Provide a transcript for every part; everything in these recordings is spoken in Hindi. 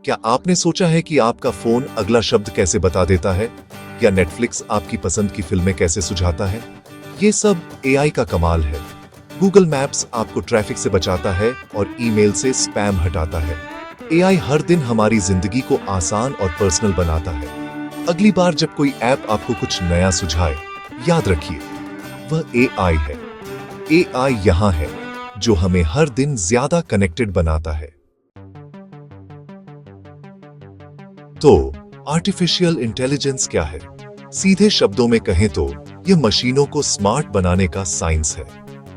क्या आपने सोचा है कि आपका फोन अगला शब्द कैसे बता देता है, या नेटफ्लिक्स आपकी पसंद की फिल्में कैसे सुझाता है? ये सब एआई का कमाल है। गूगल मैप्स आपको ट्रैफिक से बचाता है और ईमेल से स्पैम हटाता है। एआई हर दिन हमारी जिंदगी को आसान और पर्सनल बनाता है। अगली बार जब कोई ऐप आपको कुछ नया सुझाए, याद रखिए, वह एआई है। एआई यहाँ है, जो हमें हर दिन ज्यादा कनेक्टेड बनाता है। तो आर्टिफिशियल इंटेलिजेंस क्या है? सीधे शब्दों में कहें तो यह मशीनों को स्मार्ट बनाने का साइंस है।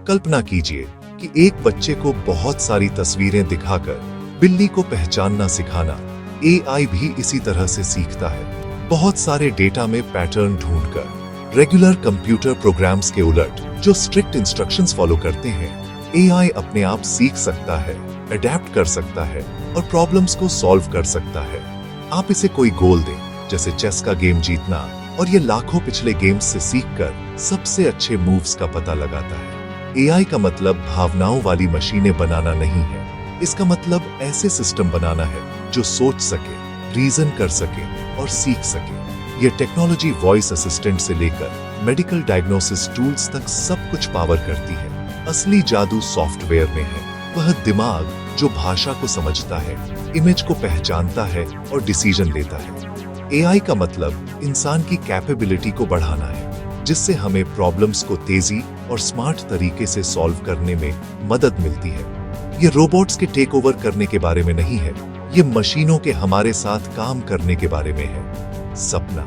कल्पना कीजिए कि एक बच्चे को बहुत सारी तस्वीरें दिखाकर बिल्ली को पहचानना सिखाना। एआई भी इसी तरह से सीखता है, बहुत सारे डेटा में पैटर्न ढूंढकर। रेगुलर कंप्यूटर प्रोग्राम्स के उलट, जो स्ट्रिक्ट इंस्ट्रक्शंस फॉलो करते हैं, एआई अपने आप सीख सकता है, अडेप्ट कर सकता है और प्रॉब्लम्स को सॉल्व कर सकता है। आप इसे कोई गोल दें, जैसे चेस का गेम जीतना, और ये लाखों पिछले गेम्स से सीखकर सबसे अच्छे मूव्स का पता लगाता है। एआई का मतलब भावनाओं वाली मशीनें बनाना नहीं है। इसका मतलब ऐसे सिस्टम बनाना है जो सोच सके, रीजन कर सके और सीख सके। ये टेक्नोलॉजी वॉइस असिस्टेंट से लेकर मेडिकल डायग्नोसिस टूल्स तक सब कुछ पावर करती है। असली जादू सॉफ्टवेयर में है, वह दिमाग जो भाषा को समझता है, इमेज को पहचानता है और डिसीजन लेता है। एआई का मतलब इंसान की कैपेबिलिटी को बढ़ाना है, जिससे हमें प्रॉब्लम्स को तेजी और स्मार्ट तरीके से सॉल्व करने में मदद मिलती है। ये रोबोट्स के टेक ओवर करने के बारे में नहीं है, ये मशीनों के हमारे साथ काम करने के बारे में है। सपना,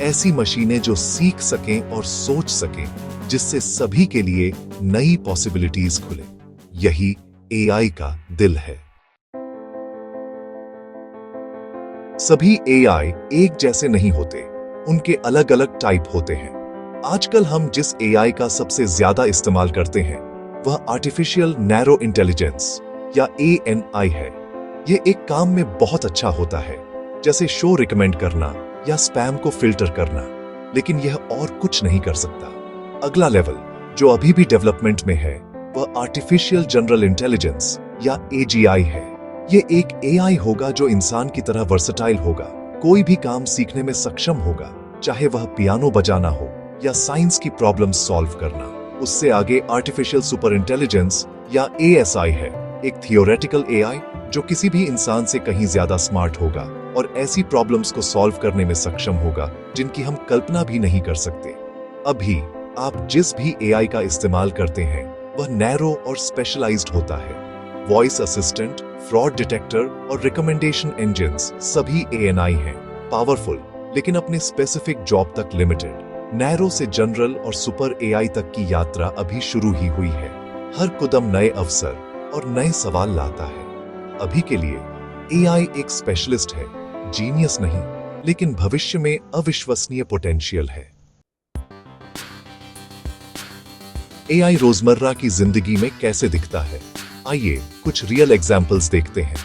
ऐसी मशीनें जो सीख सकें और सोच सकें, जिससे सभी के लिए नई पॉसिबिलिटीज खुले। यही एआई का दिल है। सभी एआई एक जैसे नहीं होते, उनके अलग अलग टाइप होते हैं। आजकल हम जिस एआई का सबसे ज्यादा इस्तेमाल करते हैं, वह आर्टिफिशियल नैरो इंटेलिजेंस या एएनआई है। यह एक काम में बहुत अच्छा होता है, जैसे शो रिकमेंड करना या स्पैम को फिल्टर करना, लेकिन यह और कुछ नहीं कर सकता। अगला लेवल, जो अभी भी डेवलपमेंट में है, वह आर्टिफिशियल जनरल इंटेलिजेंस या एजीआई है। ये एक एआई होगा जो इंसान की तरह वर्सेटाइल होगा, कोई भी काम सीखने में सक्षम होगा, चाहे वह पियानो बजाना हो या साइंस की प्रॉब्लम सॉल्व करना। उससे आगे आर्टिफिशियल सुपर इंटेलिजेंस या एएसआई है, एक थियोरेटिकल एआई जो किसी भी इंसान से कहीं ज्यादा स्मार्ट होगा और ऐसी प्रॉब्लम्स को सॉल्व करने में सक्षम होगा जिनकी हम कल्पना भी नहीं कर सकते। अभी आप जिस भी एआई का इस्तेमाल करते हैं, वह नैरो और स्पेशलाइज्ड होता है। वॉइस असिस्टेंट, फ्रॉड डिटेक्टर और रिकमेंडेशन इंजन्स सभी एएनआई हैं, पावरफुल लेकिन अपने स्पेसिफिक जॉब तक लिमिटेड। नैरो से जनरल और सुपर एआई तक की यात्रा अभी शुरू ही हुई है। हर कदम नए अवसर और नए सवाल लाता है। अभी के लिए एआई एक स्पेशलिस्ट है, जीनियस नहीं, लेकिन भविष्य में अविश्वसनीय पोटेंशियल है। एआई रोजमर्रा की जिंदगी में कैसे दिखता है? आइए कुछ रियल एग्जाम्पल्स देखते हैं।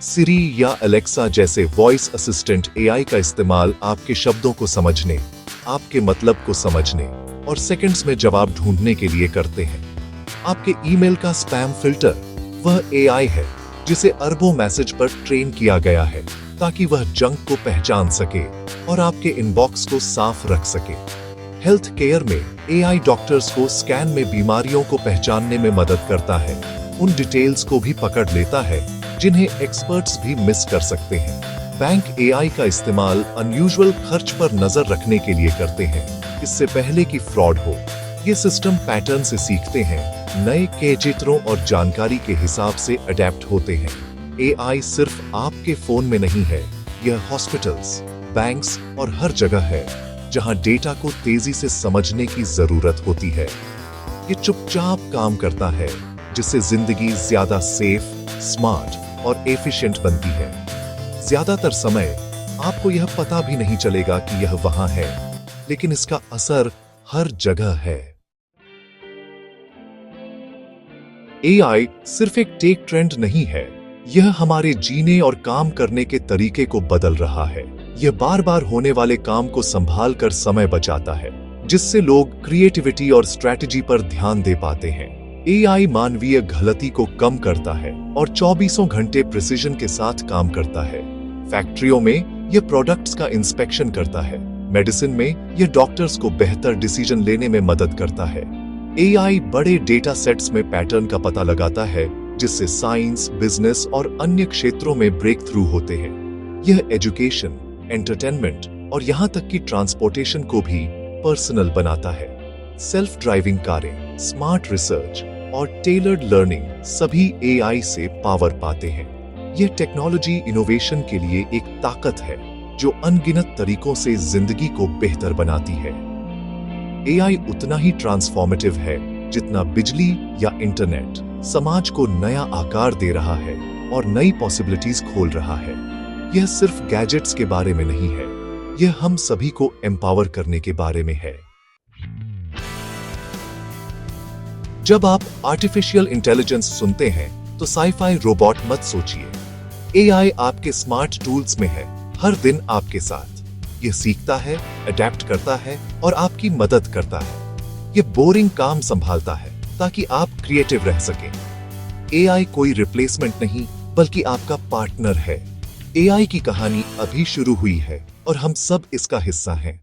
सिरी या अलेक्सा जैसे वॉइस असिस्टेंट एआई का इस्तेमाल आपके शब्दों को समझने, आपके मतलब को समझने और सेकंड्स में जवाब ढूंढने के लिए करते हैं। आपके ईमेल का स्पैम फिल्टर, वह एआई है जिसे अरबों मैसेज पर ट्रेन किया गया है ताकि वह जंक को पहचान सके और आपके इनबॉक्स को साफ रख सके। हेल्थ केयर में एआई डॉक्टर्स को स्कैन में बीमारियों को पहचानने में मदद करता है, उन डिटेल्स को भी पकड़ लेता है जिन्हें एक्सपर्ट्स भी मिस कर सकते हैं। बैंक एआई का इस्तेमाल अनयूजुअल खर्च पर नजर रखने के लिए करते हैं, इससे पहले कि फ्रॉड हो। ये सिस्टम पैटर्न से सीखते हैं, नए के चित्रों और जानकारी के हिसाब से अडेप्ट होते हैं। एआई सिर्फ आपके फोन में नहीं है, यह हॉस्पिटल्स, बैंक्स और हर जगह है जहां डेटा को तेजी से समझने की जरूरत होती है। ये चुपचाप काम करता है, जिससे जिंदगी ज्यादा सेफ, स्मार्ट और एफिशिएंट बनती है। ज्यादातर समय आपको यह पता भी नहीं चलेगा कि यह वहां है, लेकिन इसका असर हर जगह है। एआई सिर्फ एक टेक ट्रेंड नहीं है, यह हमारे जीने और काम करने के तरीके को बदल रहा है। यह बार बार होने वाले काम को संभाल कर समय बचाता है, जिससे लोग क्रिएटिविटी और स्ट्रैटेजी पर ध्यान दे पाते हैं। एआई मानवीय गलती को कम करता है और 24 घंटे प्रिसिजन के साथ काम करता है। फैक्ट्रियों में यह प्रोडक्ट्स का इंस्पेक्शन करता है। मेडिसिन में यह डॉक्टर्स को बेहतर डिसीजन लेने में मदद करता है। एआई बड़े डेटा सेट्स में पैटर्न का पता लगाता है, जिससे साइंस, बिजनेस और अन्य क्षेत्रों में ब्रेक थ्रू होते हैं। यह एजुकेशन, एंटरटेनमेंट और यहाँ तक कि ट्रांसपोर्टेशन को भी पर्सनल बनाता है। सेल्फ ड्राइविंग कारें, स्मार्ट रिसर्च और टेलर्ड लर्निंग सभी एआई से पावर पाते हैं। यह टेक्नोलॉजी इनोवेशन के लिए एक ताकत है जो अनगिनत तरीकों से जिंदगी को बेहतर बनाती है। एआई उतना ही ट्रांसफॉर्मेटिव है जितना बिजली या इंटरनेट समाज को नया आकार दे रहा है और नई पॉसिबिलिटीज खोल रहा है। यह सिर्फ गैजेट्स के बारे में नहीं है, यह हम सभी को एम्पावर करने के बारे में है। जब आप आर्टिफिशियल इंटेलिजेंस सुनते हैं तो साइफाई रोबोट मत सोचिए। एआई आपके स्मार्ट टूल्स में है, हर दिन आपके साथ। यह सीखता है, अडेप्ट करता है और आपकी मदद करता है। यह बोरिंग काम संभालता है ताकि आप क्रिएटिव रह सकें। एआई कोई रिप्लेसमेंट नहीं, बल्कि आपका पार्टनर है। एआई की कहानी अभी शुरू हुई है और हम सब इसका हिस्सा हैं।